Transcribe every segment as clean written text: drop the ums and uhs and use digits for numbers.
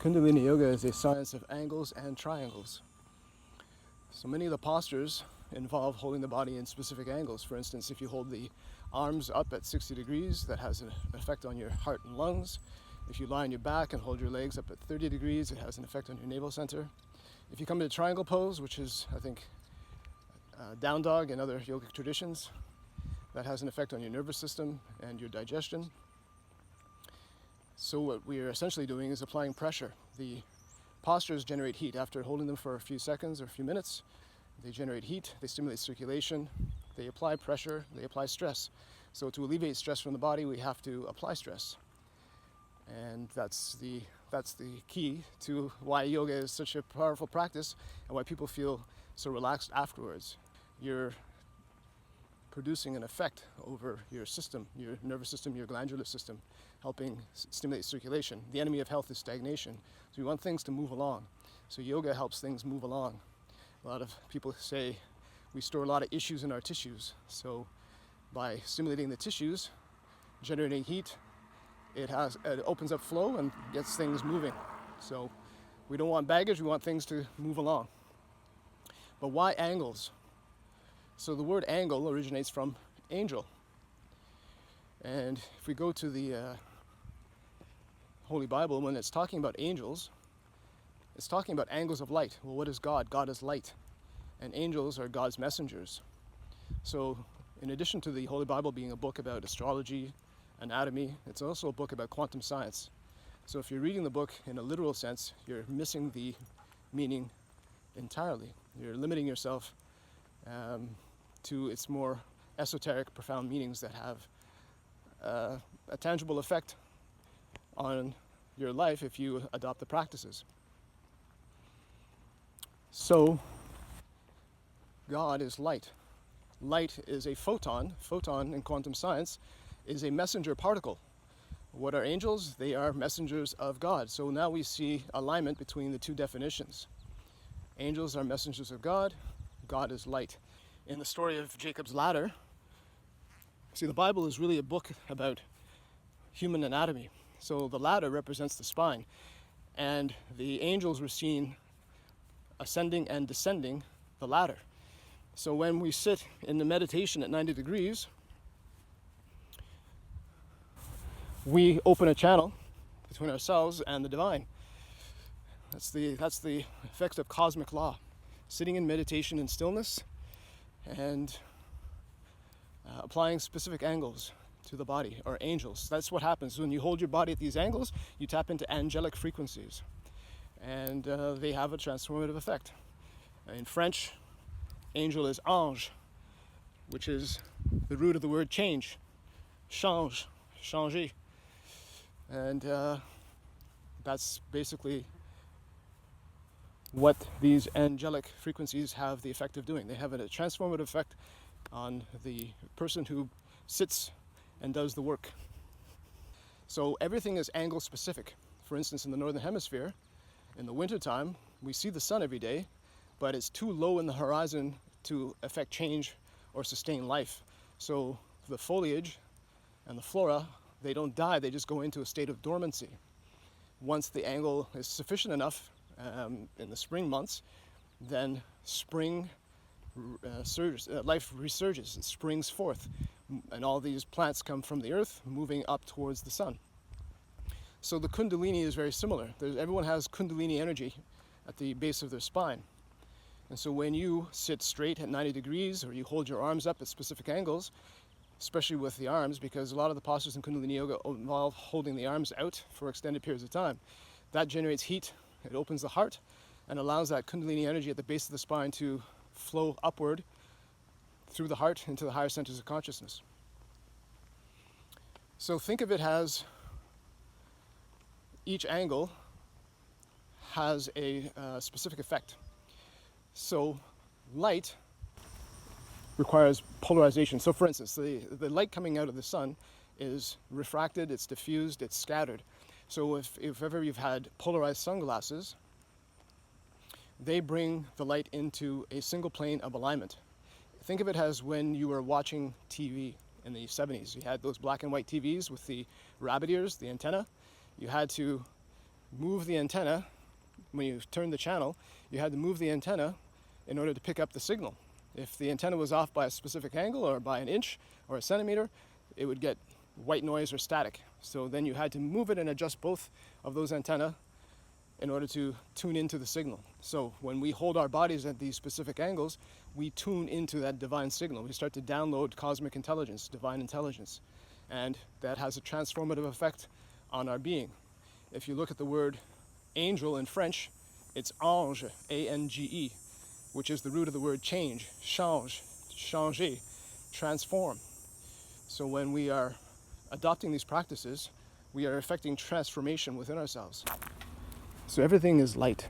Kundalini Yoga is a science of angles and triangles. So many of the postures involve holding the body in specific angles. For instance, if you hold the arms up at 60 degrees, that has an effect on your heart and lungs. If you lie on your back and hold your legs up at 30 degrees, it has an effect on your navel center. If you come to triangle pose, which is, I think, down dog in other yogic traditions, that has an effect on your nervous system and your digestion. So what we are essentially doing is applying pressure. The postures generate heat. After holding them for a few seconds or a few minutes, they generate heat, they stimulate circulation, they apply pressure, they apply stress. So to alleviate stress from the body, we have to apply stress. And that's the key to why yoga is such a powerful practice and why people feel so relaxed afterwards. You're producing an effect over your system, your nervous system, your glandular system, helping stimulate circulation. The enemy of health is stagnation. So we want things to move along. So yoga helps things move along. A lot of people say we store a lot of issues in our tissues. So by stimulating the tissues, generating heat, it opens up flow and gets things moving. So we don't want baggage, we want things to move along. But why angles? So the word angle originates from angel. And if we go to the Holy Bible, when it's talking about angels, it's talking about angles of light. Well, what is God? God is light. And angels are God's messengers. So in addition to the Holy Bible being a book about astrology, anatomy, it's also a book about quantum science. So if you're reading the book in a literal sense, you're missing the meaning entirely. You're limiting yourself to its more esoteric, profound meanings that have a tangible effect on your life if you adopt the practices. So, God is light. Light is a photon. Photon in quantum science is a messenger particle. What are angels? They are messengers of God. So now we see alignment between the two definitions. Angels are messengers of God. God is light. In the story of Jacob's ladder, see, the Bible is really a book about human anatomy. So the ladder represents the spine, and the angels were seen ascending and descending the ladder. So when we sit in the meditation at 90 degrees, we open a channel between ourselves and the divine. That's the effect of cosmic law. Sitting in meditation in stillness and applying specific angles to the body, or angels. That's what happens. When you hold your body at these angles, you tap into angelic frequencies. And they have a transformative effect. In French, angel is ange, which is the root of the word change. Change, changer. And that's basically what these angelic frequencies have the effect of doing. They have a transformative effect on the person who sits and does the work. So everything is angle specific. For instance, in the northern hemisphere, in the wintertime, we see the sun every day, but it's too low in the horizon to affect change or sustain life. So the foliage and the flora, they don't die, they just go into a state of dormancy. Once the angle is sufficient enough in the spring months, then spring life resurges, it springs forth, and all these plants come from the earth, moving up towards the sun. So the Kundalini is very similar. Everyone has Kundalini energy at the base of their spine. And so when you sit straight at 90 degrees, or you hold your arms up at specific angles, especially with the arms, because a lot of the postures in Kundalini Yoga involve holding the arms out for extended periods of time. That generates heat, it opens the heart, and allows that Kundalini energy at the base of the spine to flow upward through the heart into the higher centers of consciousness. So think of it as each angle has a specific effect. So light requires polarization. So for instance, the light coming out of the sun is refracted, it's diffused, it's scattered. So if ever you've had polarized sunglasses, they bring the light into a single plane of alignment. Think of it as when you were watching TV in the 70s. You had those black and white TVs with the rabbit ears, the antenna. You had to move the antenna. When you turned the channel, you had to move the antenna in order to pick up the signal. If the antenna was off by a specific angle or by an inch or a centimeter, it would get white noise or static. So then you had to move it and adjust both of those antennae in order to tune into the signal. So when we hold our bodies at these specific angles, we tune into that divine signal. We start to download cosmic intelligence, divine intelligence. And that has a transformative effect on our being. If you look at the word angel in French, it's ange, A-N-G-E, which is the root of the word change, change, changer, transform. So when we are adopting these practices, we are effecting transformation within ourselves. So everything is light,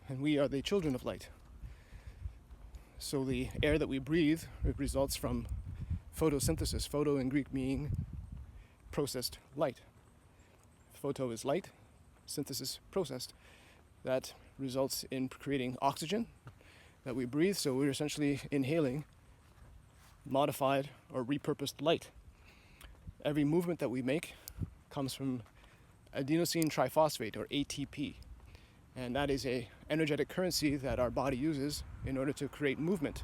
and we are the children of light. So the air that we breathe, it results from photosynthesis, photo in Greek meaning processed light. Photo is light, synthesis processed. That results in creating oxygen that we breathe, so we're essentially inhaling modified or repurposed light. Every movement that we make comes from adenosine triphosphate, or ATP, and that is a energetic currency that our body uses in order to create movement.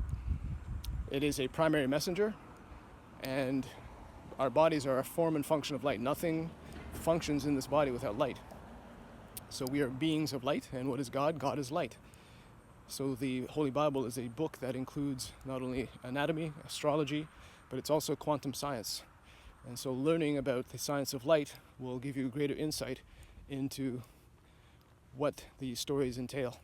It is a primary messenger, and our bodies are a form and function of light. Nothing functions in this body without light. So we are beings of light, and what is God? God is light. So the Holy Bible is a book that includes not only anatomy, astrology, but it's also quantum science. And so learning about the science of light will give you greater insight into what these stories entail.